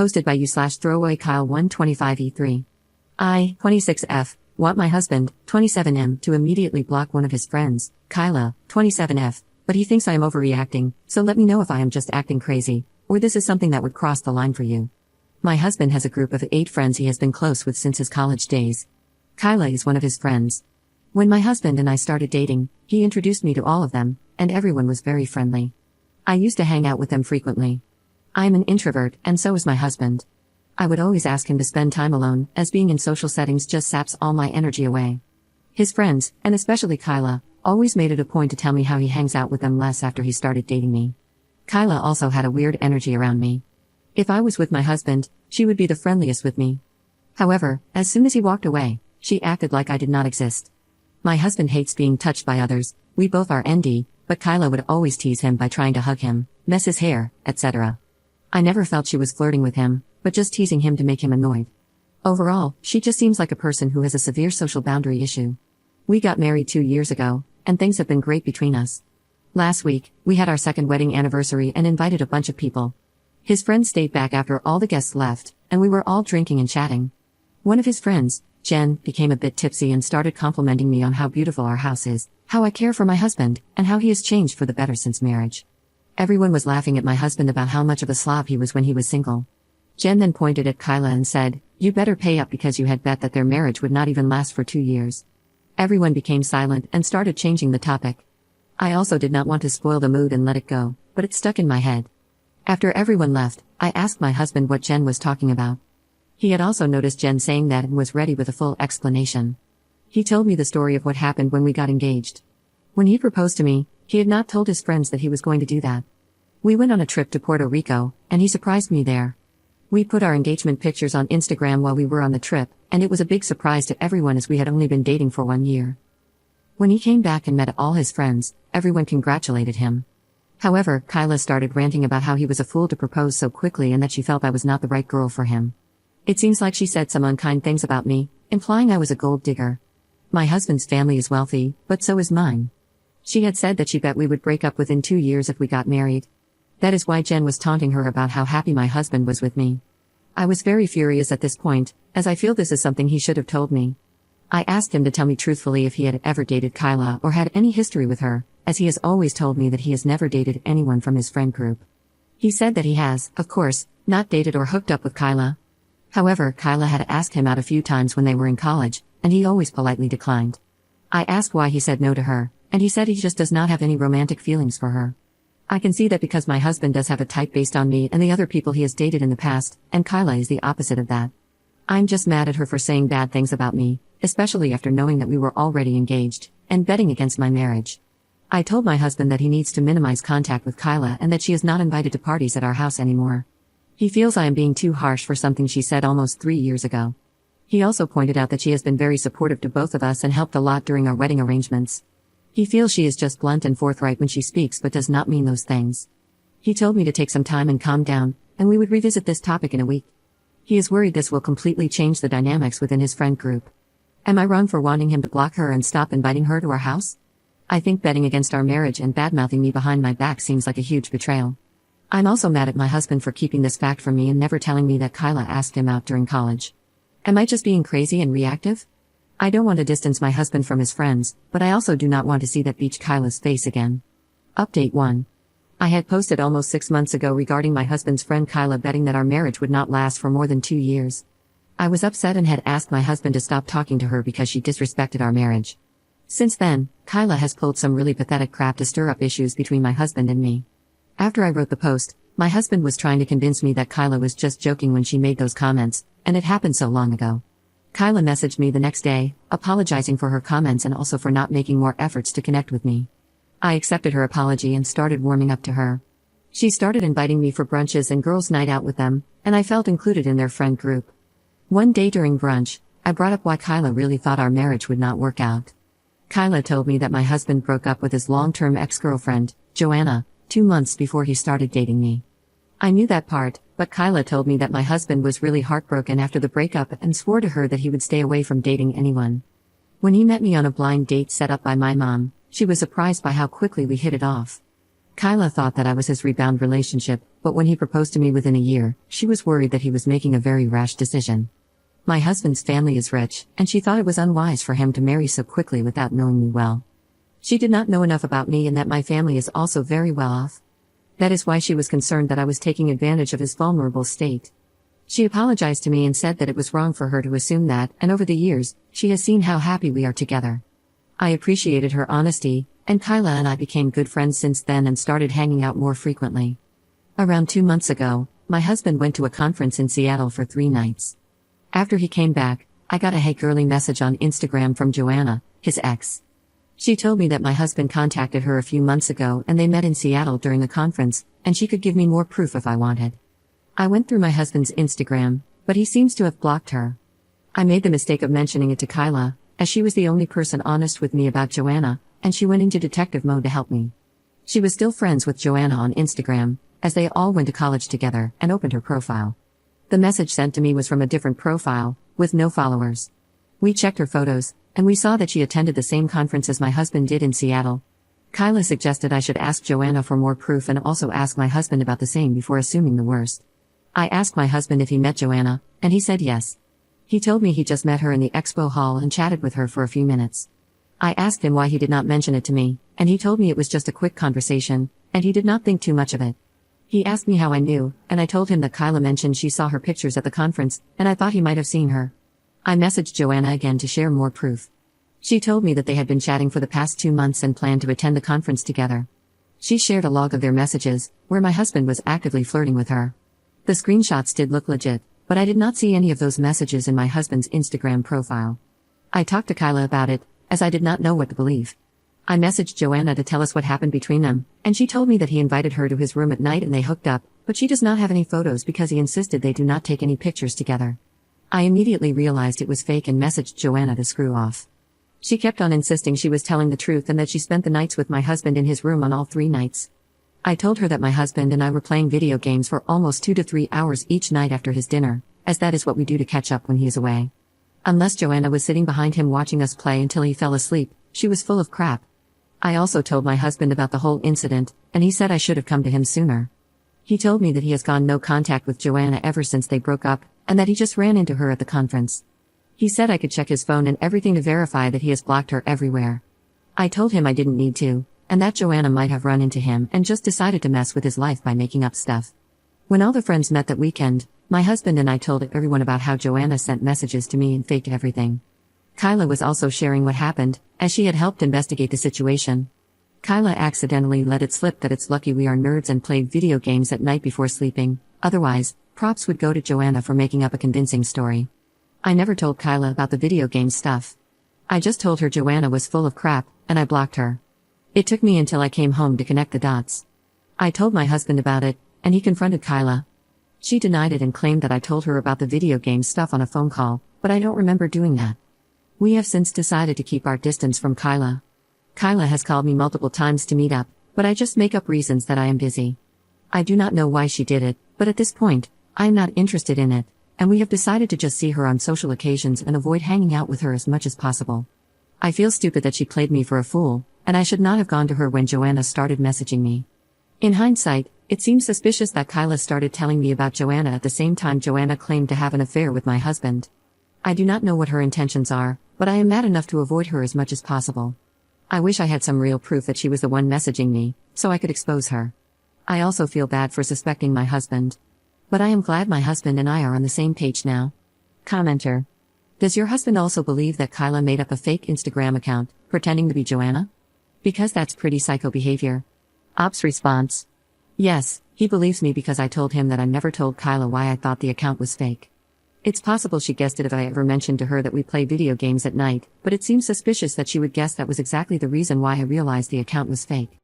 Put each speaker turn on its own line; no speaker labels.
Posted by you/throwaway Kyle 125E3. I, 26F, want my husband, 27M, to immediately block one of his friends, Kyla, 27F, but he thinks I am overreacting, so let me know if I am just acting crazy, or this is something that would cross the line for you. My husband has a group of 8 friends he has been close with since his college days. Kyla is one of his friends. When my husband and I started dating, he introduced me to all of them, and everyone was very friendly. I used to hang out with them frequently. I am an introvert, and so is my husband. I would always ask him to spend time alone, as being in social settings just saps all my energy away. His friends, and especially Kyla, always made it a point to tell me how he hangs out with them less after he started dating me. Kyla also had a weird energy around me. If I was with my husband, she would be the friendliest with me. However, as soon as he walked away, she acted like I did not exist. My husband hates being touched by others, we both are ND, but Kyla would always tease him by trying to hug him, mess his hair, etc. I never felt she was flirting with him, but just teasing him to make him annoyed. Overall, she just seems like a person who has a severe social boundary issue. We got married 2 years ago, and things have been great between us. Last week, we had our second wedding anniversary and invited a bunch of people. His friends stayed back after all the guests left, and we were all drinking and chatting. One of his friends, Jen, became a bit tipsy and started complimenting me on how beautiful our house is, how I care for my husband, and how he has changed for the better since marriage. Everyone was laughing at my husband about how much of a slob he was when he was single. Jen then pointed at Kyla and said, "You better pay up because you had bet that their marriage would not even last for 2 years." Everyone became silent and started changing the topic. I also did not want to spoil the mood and let it go, but it stuck in my head. After everyone left, I asked my husband what Jen was talking about. He had also noticed Jen saying that and was ready with a full explanation. He told me the story of what happened when we got engaged. When he proposed to me, he had not told his friends that he was going to do that. We went on a trip to Puerto Rico, and he surprised me there. We put our engagement pictures on Instagram while we were on the trip, and it was a big surprise to everyone as we had only been dating for 1 year. When he came back and met all his friends, everyone congratulated him. However, Kyla started ranting about how he was a fool to propose so quickly and that she felt I was not the right girl for him. It seems like she said some unkind things about me, implying I was a gold digger. My husband's family is wealthy, but so is mine. She had said that she bet we would break up within 2 years if we got married. That is why Jen was taunting her about how happy my husband was with me. I was very furious at this point, as I feel this is something he should have told me. I asked him to tell me truthfully if he had ever dated Kyla or had any history with her, as he has always told me that he has never dated anyone from his friend group. He said that he has, of course, not dated or hooked up with Kyla. However, Kyla had asked him out a few times when they were in college, and he always politely declined. I asked why he said no to her, and he said he just does not have any romantic feelings for her. I can see that because my husband does have a type based on me and the other people he has dated in the past, and Kyla is the opposite of that. I'm just mad at her for saying bad things about me, especially after knowing that we were already engaged, and betting against my marriage. I told my husband that he needs to minimize contact with Kyla and that she is not invited to parties at our house anymore. He feels I am being too harsh for something she said almost 3 years ago. He also pointed out that she has been very supportive to both of us and helped a lot during our wedding arrangements. He feels she is just blunt and forthright when she speaks but does not mean those things. He told me to take some time and calm down, and we would revisit this topic in a week. He is worried this will completely change the dynamics within his friend group. Am I wrong for wanting him to block her and stop inviting her to our house? I think betting against our marriage and badmouthing me behind my back seems like a huge betrayal. I'm also mad at my husband for keeping this fact from me and never telling me that Kyla asked him out during college. Am I just being crazy and reactive? I don't want to distance my husband from his friends, but I also do not want to see that beach Kyla's face again. Update 1. I had posted almost 6 months ago regarding my husband's friend Kyla betting that our marriage would not last for more than 2 years. I was upset and had asked my husband to stop talking to her because she disrespected our marriage. Since then, Kyla has pulled some really pathetic crap to stir up issues between my husband and me. After I wrote the post, my husband was trying to convince me that Kyla was just joking when she made those comments, and it happened so long ago. Kyla messaged me the next day, apologizing for her comments and also for not making more efforts to connect with me. I accepted her apology and started warming up to her. She started inviting me for brunches and girls' night out with them, and I felt included in their friend group. One day during brunch, I brought up why Kyla really thought our marriage would not work out. Kyla told me that my husband broke up with his long-term ex-girlfriend, Joanna, 2 months before he started dating me. I knew that part, but Kyla told me that my husband was really heartbroken after the breakup and swore to her that he would stay away from dating anyone. When he met me on a blind date set up by my mom, she was surprised by how quickly we hit it off. Kyla thought that I was his rebound relationship, but when he proposed to me within a year, she was worried that he was making a very rash decision. My husband's family is rich, and she thought it was unwise for him to marry so quickly without knowing me well. She did not know enough about me and that my family is also very well off. That is why she was concerned that I was taking advantage of his vulnerable state. She apologized to me and said that it was wrong for her to assume that, and over the years, she has seen how happy we are together. I appreciated her honesty, and Kyla and I became good friends since then and started hanging out more frequently. Around 2 months ago, my husband went to a conference in Seattle for 3 nights. After he came back, I got a "Hey girly" message on Instagram from Joanna, his ex. She told me that my husband contacted her a few months ago and they met in Seattle during the conference, and she could give me more proof if I wanted. I went through my husband's Instagram, but he seems to have blocked her. I made the mistake of mentioning it to Kyla, as she was the only person honest with me about Joanna, and she went into detective mode to help me. She was still friends with Joanna on Instagram, as they all went to college together, and opened her profile. The message sent to me was from a different profile, with no followers. We checked her photos, and we saw that she attended the same conference as my husband did in Seattle. Kyla suggested I should ask Joanna for more proof and also ask my husband about the same before assuming the worst. I asked my husband if he met Joanna, and he said yes. He told me he just met her in the expo hall and chatted with her for a few minutes. I asked him why he did not mention it to me, and he told me it was just a quick conversation, and he did not think too much of it. He asked me how I knew, and I told him that Kyla mentioned she saw her pictures at the conference, and I thought he might have seen her. I messaged Joanna again to share more proof. She told me that they had been chatting for the past 2 months and planned to attend the conference together. She shared a log of their messages, where my husband was actively flirting with her. The screenshots did look legit, but I did not see any of those messages in my husband's Instagram profile. I talked to Kyla about it, as I did not know what to believe. I messaged Joanna to tell us what happened between them, and she told me that he invited her to his room at night and they hooked up, but she does not have any photos because he insisted they do not take any pictures together. I immediately realized it was fake and messaged Joanna to screw off. She kept on insisting she was telling the truth and that she spent the nights with my husband in his room on all 3 nights. I told her that my husband and I were playing video games for almost 2 to 3 hours each night after his dinner, as that is what we do to catch up when he is away. Unless Joanna was sitting behind him watching us play until he fell asleep, she was full of crap. I also told my husband about the whole incident, and he said I should have come to him sooner. He told me that he has gone no contact with Joanna ever since they broke up, and that he just ran into her at the conference. He said I could check his phone and everything to verify that he has blocked her everywhere. I told him I didn't need to, and that Joanna might have run into him and just decided to mess with his life by making up stuff. When all the friends met that weekend, my husband and I told everyone about how Joanna sent messages to me and faked everything. Kyla was also sharing what happened, as she had helped investigate the situation. Kyla accidentally let it slip that it's lucky we are nerds and played video games at night before sleeping, otherwise, props would go to Joanna for making up a convincing story. I never told Kyla about the video game stuff. I just told her Joanna was full of crap, and I blocked her. It took me until I came home to connect the dots. I told my husband about it, and he confronted Kyla. She denied it and claimed that I told her about the video game stuff on a phone call, but I don't remember doing that. We have since decided to keep our distance from Kyla. Kyla has called me multiple times to meet up, but I just make up reasons that I am busy. I do not know why she did it, but at this point, I am not interested in it, and we have decided to just see her on social occasions and avoid hanging out with her as much as possible. I feel stupid that she played me for a fool, and I should not have gone to her when Joanna started messaging me. In hindsight, it seems suspicious that Kyla started telling me about Joanna at the same time Joanna claimed to have an affair with my husband. I do not know what her intentions are, but I am mad enough to avoid her as much as possible. I wish I had some real proof that she was the one messaging me, so I could expose her. I also feel bad for suspecting my husband. But I am glad my husband and I are on the same page now. Commenter. Does your husband also believe that Kyla made up a fake Instagram account, pretending to be Joanna? Because that's pretty psycho behavior. Ops response. Yes, he believes me because I told him that I never told Kyla why I thought the account was fake. It's possible she guessed it if I ever mentioned to her that we play video games at night, but it seems suspicious that she would guess that was exactly the reason why I realized the account was fake.